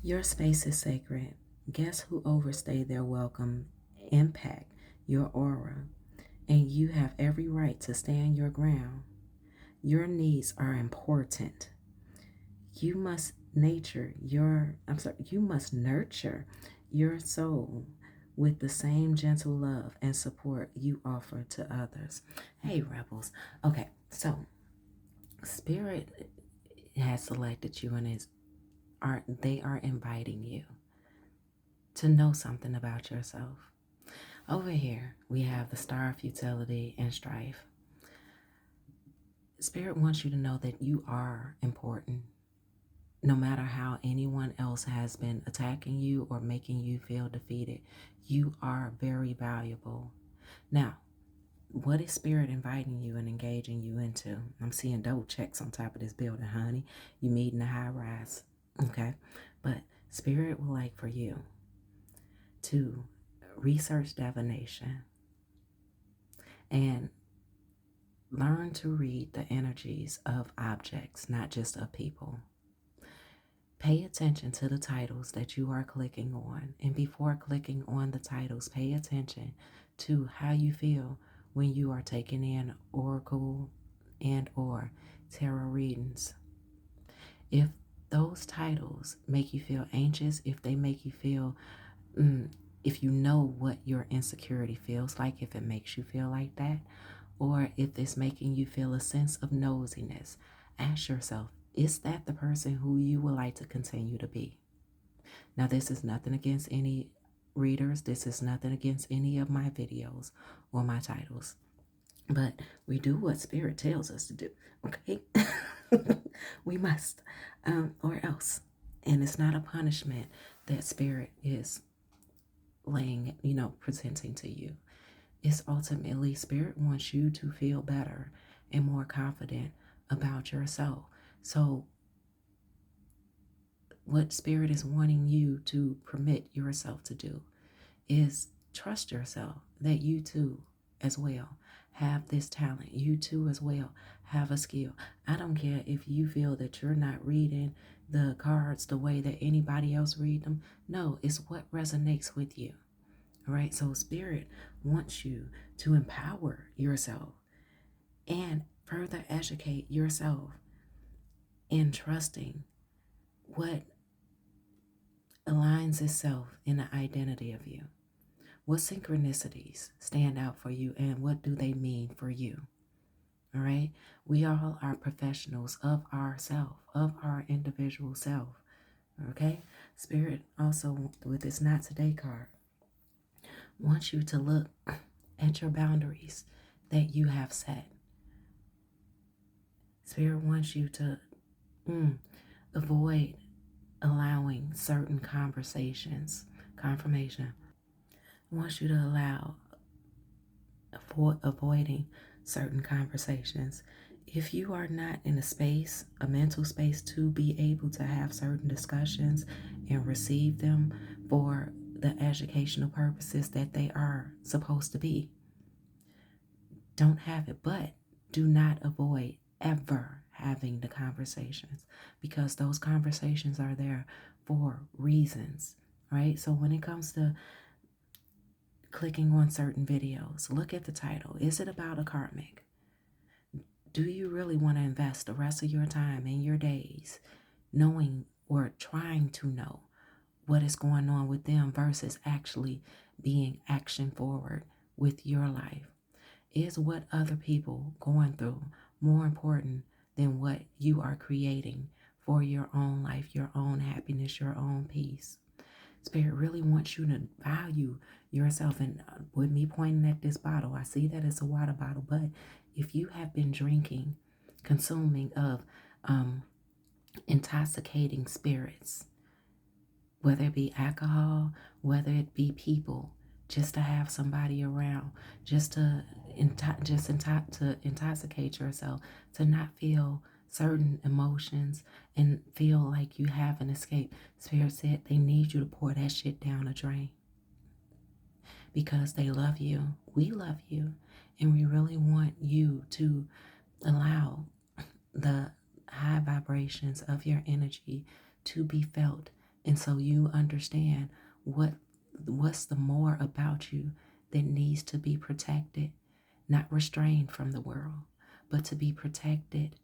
Your space is sacred. Guests who overstay their welcome impact your aura, and you have every right to stand your ground. Your needs are important. You must nurture your soul with the same gentle love and support you offer to others. Hey, rebels. Okay, so Spirit has selected you and they are inviting you to know something about yourself. Over here, we have the Star of Futility and Strife. Spirit wants you to know that you are important. No matter how anyone else has been attacking you or making you feel defeated, you are very valuable. Now, what is Spirit inviting you and engaging you into? I'm seeing double checks on top of this building, honey. You meeting a high rise, okay? But Spirit would like for you to research divination and learn to read the energies of objects, not just of people. Pay attention to the titles that you are clicking on. And before clicking on the titles, pay attention to how you feel when you are taking in oracle and or tarot readings. If those titles make you feel anxious, if they make you feel, if you know what your insecurity feels like, if it makes you feel like that, or if it's making you feel a sense of nosiness, ask yourself, is that the person who you would like to continue to be? Now, this is nothing against any readers. This is nothing against any of my videos or my titles. But we do what Spirit tells us to do, okay? We must, or else. And it's not a punishment that Spirit is presenting to you. It's ultimately Spirit wants you to feel better and more confident about yourself. So what Spirit is wanting you to permit yourself to do is trust yourself that you too as well have this talent. You too as well have a skill. I don't care if you feel that you're not reading the cards the way that anybody else read them. No, it's what resonates with you. All right. So Spirit wants you to empower yourself and further educate yourself in trusting what aligns itself in the identity of you. What synchronicities stand out for you and what do they mean for you? All right. We all are professionals of ourself, of our individual self. Okay. Spirit also, with this Not Today card, wants you to look at your boundaries that you have set. Spirit wants you to avoid allowing certain confirmation. Wants you to avoiding certain conversations. If you are not in a mental space to be able to have certain discussions and receive them for the educational purposes that they are supposed to be, don't have it. But do not avoid ever having the conversations, because those conversations are there for reasons, right? So when it comes to clicking on certain videos, look at the title. Is it about a karmic? Do you really want to invest the rest of your time and your days knowing or trying to know what is going on with them versus actually being action forward with your life? Is what other people going through more important than what you are creating for your own life, your own happiness, your own peace? Spirit really wants you to value yourself. And with me pointing at this bottle, I see that it's a water bottle. But if you have been drinking, consuming of intoxicating spirits, whether it be alcohol, whether it be people, just to have somebody around, just to intoxicate yourself, to not feel certain emotions and feel like you have an escape. Spirit said they need you to pour that shit down the drain because they love you. We love you. And we really want you to allow the high vibrations of your energy to be felt And so you understand what's the more about you that needs to be protected, not restrained from the world, but to be protected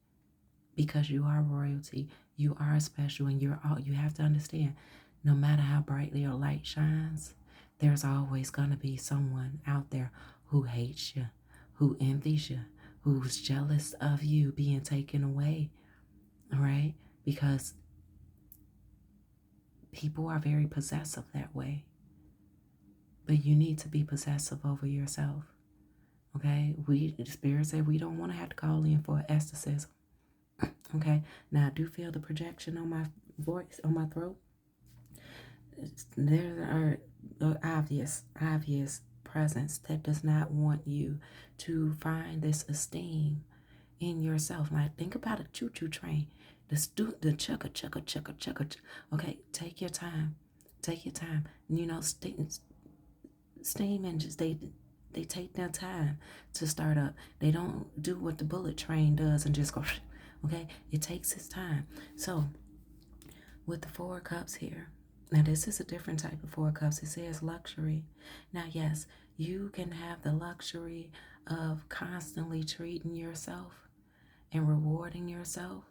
because you are royalty, you are special, and you're all. You have to understand, no matter how brightly your light shines, there's always gonna be someone out there who hates you, who envies you, who's jealous of you being taken away. All right, because people are very possessive that way. But you need to be possessive over yourself. Okay, the Spirit said we don't want to have to call in for aestheticism. Okay, now I do feel the projection on my voice, on my throat. There are obvious presence that does not want you to find this esteem in yourself. Like, think about a choo-choo train. The chugga chugga chugga chugga. Okay, take your time. Take your time. You know, steam engines, they take their time to start up. They don't do what the bullet train does and just go. Okay, it takes its time. So with the 4 cups here, now this is a different type of 4 cups. It says luxury. Now yes, you can have the luxury of constantly treating yourself and rewarding yourself.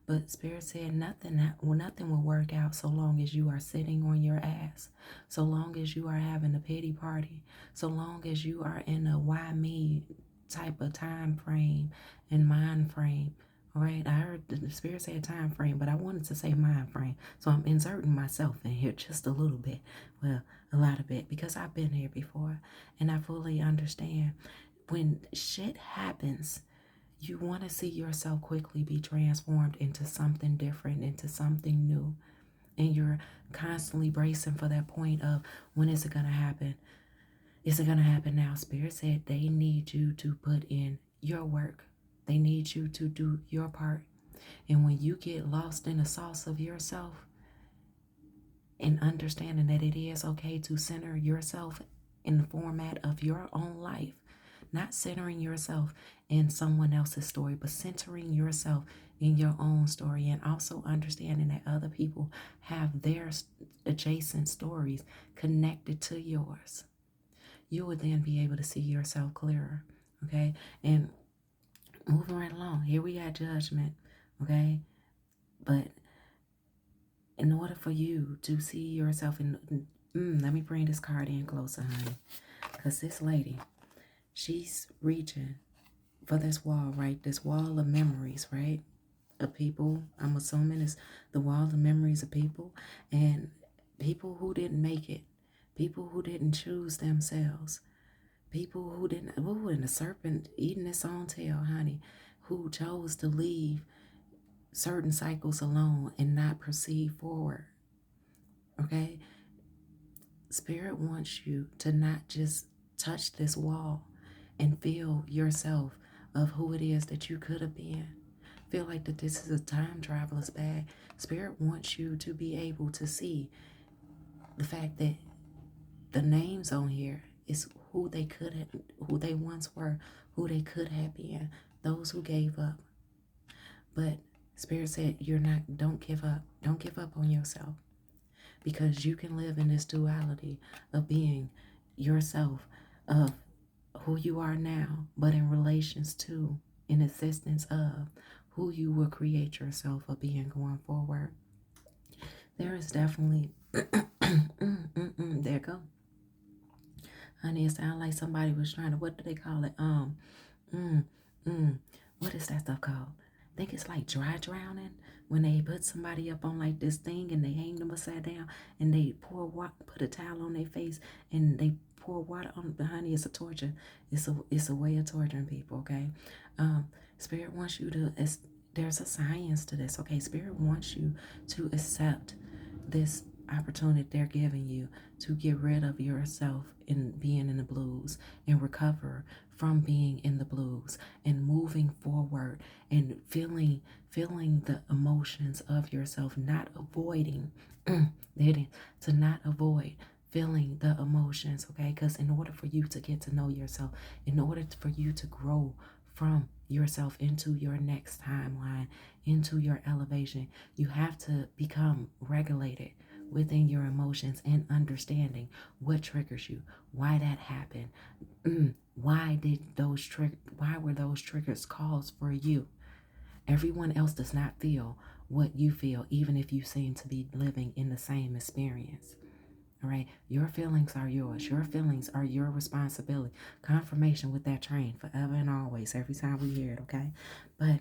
But Spirit said nothing will work out so long as you are sitting on your ass, so long as you are having a pity party, so long as you are in a why me type of time frame and mind frame. All right, I heard the Spirit say time frame, but I wanted to say mind frame, so I'm inserting myself in here just a little bit, well, a lot of bit, because I've been here before and I fully understand when shit happens. You want to see yourself quickly be transformed into something different, into something new. And you're constantly bracing for that point of, when is it going to happen? Is it going to happen now? Spirit said they need you to put in your work. They need you to do your part. And when you get lost in the sauce of yourself and understanding that it is okay to center yourself in the format of your own life, not centering yourself in someone else's story, but centering yourself in your own story, and also understanding that other people have their adjacent stories connected to yours. You would then be able to see yourself clearer. Okay, and moving right along, here we got judgment. Okay, but in order for you to see yourself let me bring this card in closer, honey, because this lady, she's reaching for this wall, right? This wall of memories, right? Of people. I'm assuming it's the wall of memories of people, and people who didn't make it, people who didn't choose themselves, people who didn't, and the serpent eating its own tail, honey, who chose to leave certain cycles alone and not proceed forward. Okay? Spirit wants you to not just touch this wall and feel yourself of who it is that you could have been. Feel like that this is a time traveler's bag. Spirit wants you to be able to see the fact that the names on here is who they could have, who they once were, who they could have been, those who gave up. But Spirit said, don't give up. Don't give up on yourself, because you can live in this duality of being yourself, of who you are now, but in relations to, in existence of, who you will create yourself of being going forward. There is definitely, there you go. Honey, it sounds like somebody was trying to, what do they call it? What is that stuff called? I think it's like dry drowning, when they put somebody up on like this thing and they hang them upside down and they pour water, put a towel on their face and they pour water on. Honey, it's a torture. It's a way of torturing people. Okay, Spirit wants you to. There's a science to this. Okay, Spirit wants you to accept this opportunity they're giving you to get rid of yourself in being in the blues and recover from being in the blues and moving forward and feeling the emotions of yourself, not avoiding to not avoid feeling the emotions. Okay, because in order for you to get to know yourself, in order for you to grow from yourself into your next timeline, into your elevation, you have to become regulated within your emotions and understanding what triggers you, why that happened, why were those triggers caused for you. Everyone else does not feel what you feel, even if you seem to be living in the same experience. All right, your feelings are yours. Your feelings are your responsibility. Confirmation with that train forever and always, every time we hear it, okay? But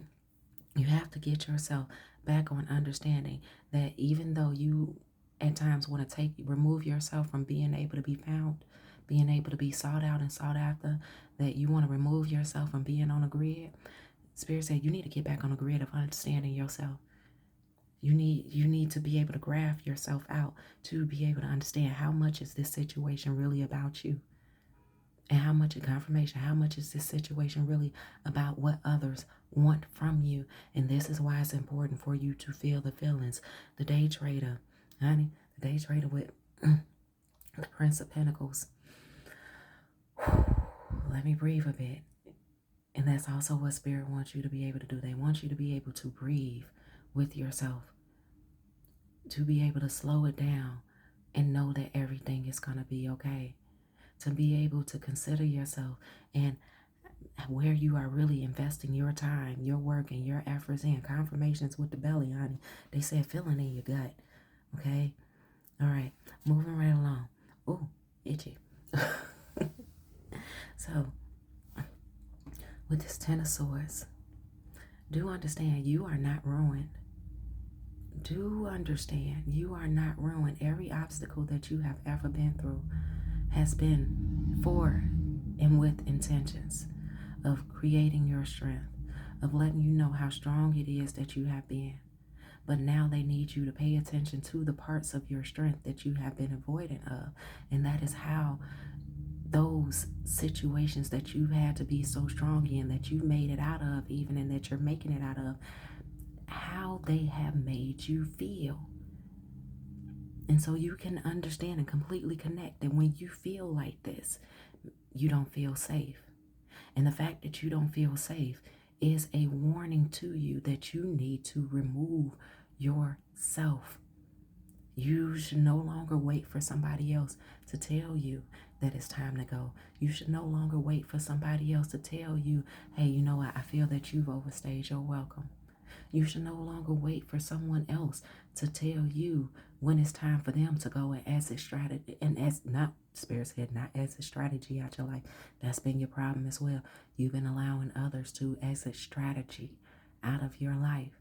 you have to get yourself back on understanding that even though you at times want to remove yourself from being able to be found, being able to be sought out and sought after, that you want to remove yourself from being on a grid, Spirit said you need to get back on a grid of understanding yourself. You need to be able to graph yourself out to be able to understand how much is this situation really about you. And how much confirmation, how much is this situation really about what others want from you? And this is why it's important for you to feel the feelings. The day trader, honey, the day trader with the Prince of Pentacles. Let me breathe a bit. And that's also what Spirit wants you to be able to do. They want you to be able to breathe with yourself, to be able to slow it down and know that everything is going to be okay, to be able to consider yourself and where you are really investing your time, your work, and your efforts in. Confirmations with the belly, honey. They said feeling in your gut, okay? All right, moving right along. Ooh, itchy. So, with this Ten of Swords, do understand you are not ruined. Do understand you are not ruined. Every obstacle that you have ever been through has been for and with intentions of creating your strength, of letting you know how strong it is that you have been. But now they need you to pay attention to the parts of your strength that you have been avoidant of. And that is how those situations that you've had to be so strong in, that you made it out of even, and that you're making it out of, how they have made you feel. And so you can understand and completely connect that when you feel like this, you don't feel safe. And the fact that you don't feel safe is a warning to you that you need to remove yourself. You should no longer wait for somebody else to tell you that it's time to go. You should no longer wait for somebody else to tell you, hey, you know what? I feel that you've overstayed your welcome. You should no longer wait for someone else to tell you when it's time for them to go and as a strategy, and as not Spirit said, not as a strategy out your life. That's been your problem as well. You've been allowing others to as a strategy out of your life.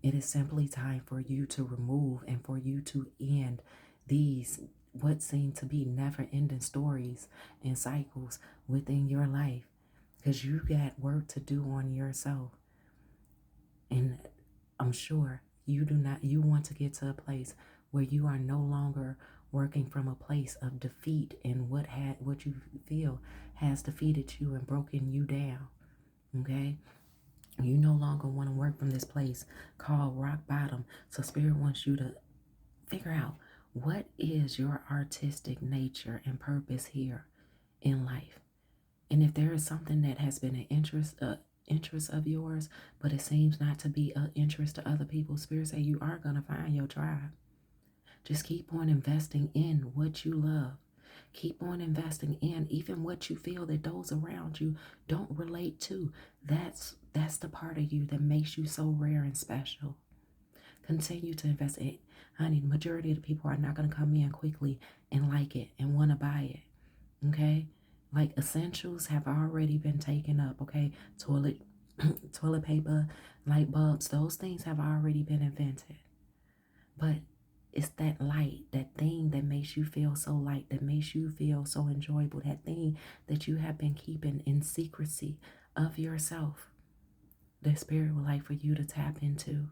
It is simply time for you to remove and for you to end these what seem to be never-ending stories and cycles within your life, because you got work to do on yourself. And I'm sure you want to get to a place where you are no longer working from a place of defeat and what you feel has defeated you and broken you down. Okay? You no longer want to work from this place called rock bottom. So Spirit wants you to figure out what is your artistic nature and purpose here in life. And if there is something that has been an interest of yours, but it seems not to be an interest to other people, Spirit say you are going to find your tribe. Just keep on investing in what you love. Keep on investing in even what you feel that those around you don't relate to. That's the part of you that makes you so rare and special. Continue to invest in it. Honey, the majority of the people are not going to come in quickly and like it and want to buy it. Okay? Like essentials have already been taken up. Okay? Toilet paper, light bulbs, those things have already been invented. But it's that light, that thing that makes you feel so light, that makes you feel so enjoyable, that thing that you have been keeping in secrecy of yourself. The Spirit would like for you to tap into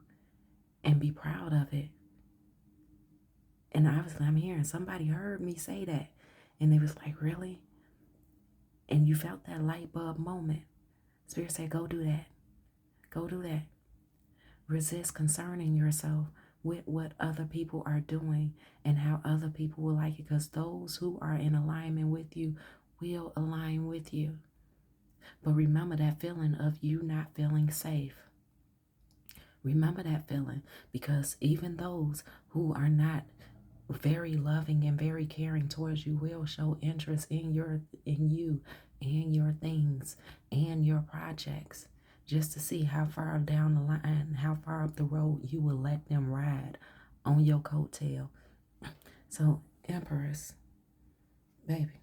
and be proud of it. And obviously I'm hearing somebody heard me say that and they was like, really? And you felt that light bulb moment. Spirit said, go do that. Go do that. Resist concerning yourself with what other people are doing and how other people will like it, because those who are in alignment with you will align with you. But remember that feeling of you not feeling safe. Remember that feeling, because even those who are not very loving and very caring towards you, will show interest in you and your things and your projects, just to see how far down the line, how far up the road you will let them ride on your coattail. So, Empress, baby,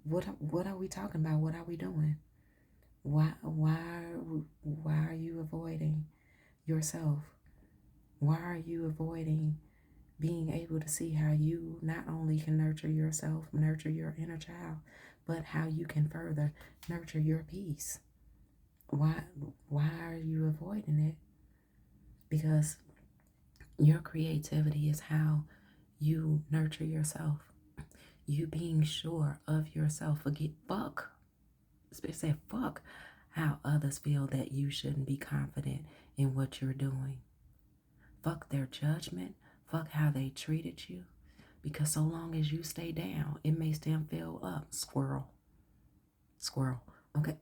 what are we talking about? What are we doing? Why are you avoiding yourself? Why are you avoiding being able to see how you not only can nurture yourself, nurture your inner child, but how you can further nurture your peace? Why why are you avoiding it? Because your creativity is how you nurture yourself. You being sure of yourself. Fuck how others feel that you shouldn't be confident in what you're doing. Fuck their judgment. Fuck how they treated you. Because so long as you stay down, it makes them feel up. Squirrel. Okay.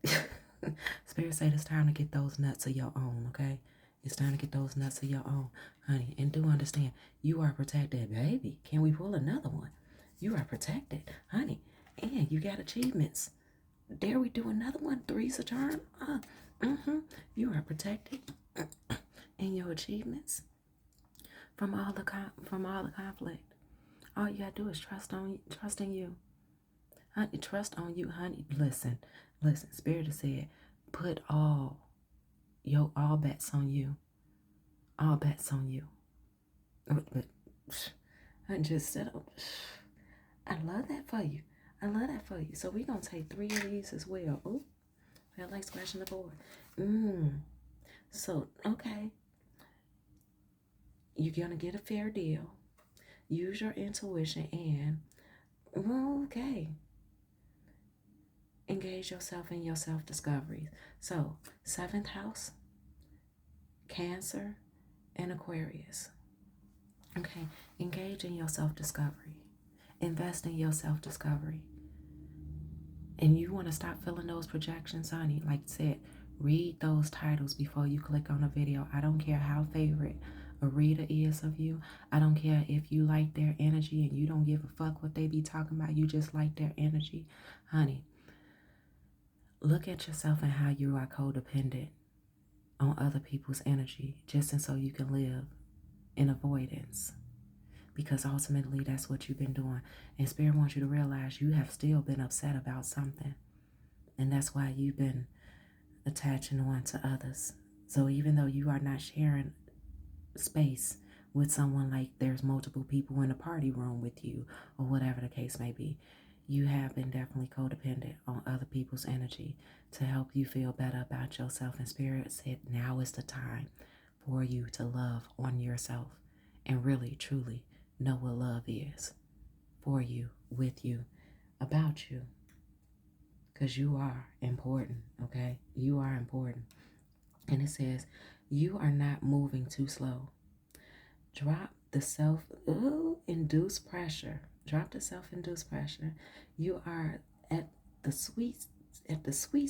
Spirit said it's time to get those nuts of your own, okay? It's time to get those nuts of your own, honey. And do understand, you are protected, baby. Can we pull another one? You are protected, honey. And you got achievements. Dare we do another one? Three's a charm. You are protected in your achievements from all the conflict. All you gotta do is trust in you, honey. Trust on you, honey. Listen. Spirit has said, put all bets on you. All bets on you. But I just said, I love that for you. So we're gonna take 3 of these as well. Oh, I like scratching the board. So okay, you're gonna get a fair deal. Use your intuition and okay, engage yourself in your self-discovery. So 7th house, Cancer, and Aquarius. Okay, engage in your self-discovery. Invest in your self-discovery. And you want to stop feeling those projections, honey. Like I said, read those titles before you click on a video. I don't care how favorite a reader is of you. I don't care if you like their energy and you don't give a fuck what they be talking about. You just like their energy. Honey, look at yourself and how you are codependent on other people's energy just so you can live in avoidance. Because ultimately that's what you've been doing. And Spirit wants you to realize you have still been upset about something. And that's why you've been attaching on to others. So even though you are not sharing space with someone, like there's multiple people in a party room with you or whatever the case may be, you have been definitely codependent on other people's energy to help you feel better about yourself. And Spirit said now is the time for you to love on yourself and really, truly know what love is for you, with you, about you. Because you are important, okay? You are important. And it says, you are not moving too slow. Drop the self-induced pressure. Drop the self-induced pressure. You are at the sweet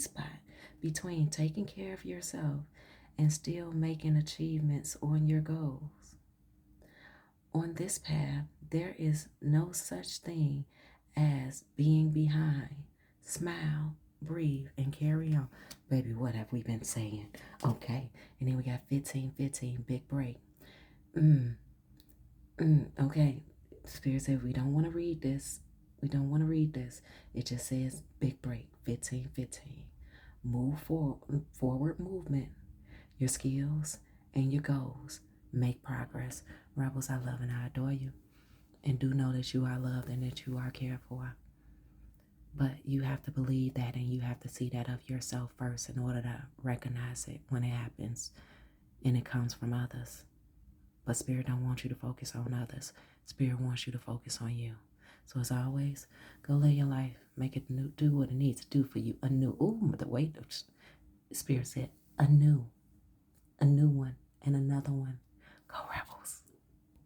spot between taking care of yourself and still making achievements on your goals. On this path, there is no such thing as being behind. Smile, breathe, and carry on. Baby, what have we been saying? Okay. And then we got 15, big break. Okay. Spirit said we don't want to read this. It just says big break, 15. Move forward movement. Your skills and your goals. Make progress. Rebels, I love and I adore you. And do know that you are loved and that you are cared for. But you have to believe that and you have to see that of yourself first in order to recognize it when it happens and it comes from others. But Spirit don't want you to focus on others. Spirit wants you to focus on you. So as always, go live your life. Make it new. Do what it needs to do for you. The way Spirit said, a new one and another one. Go Rebel.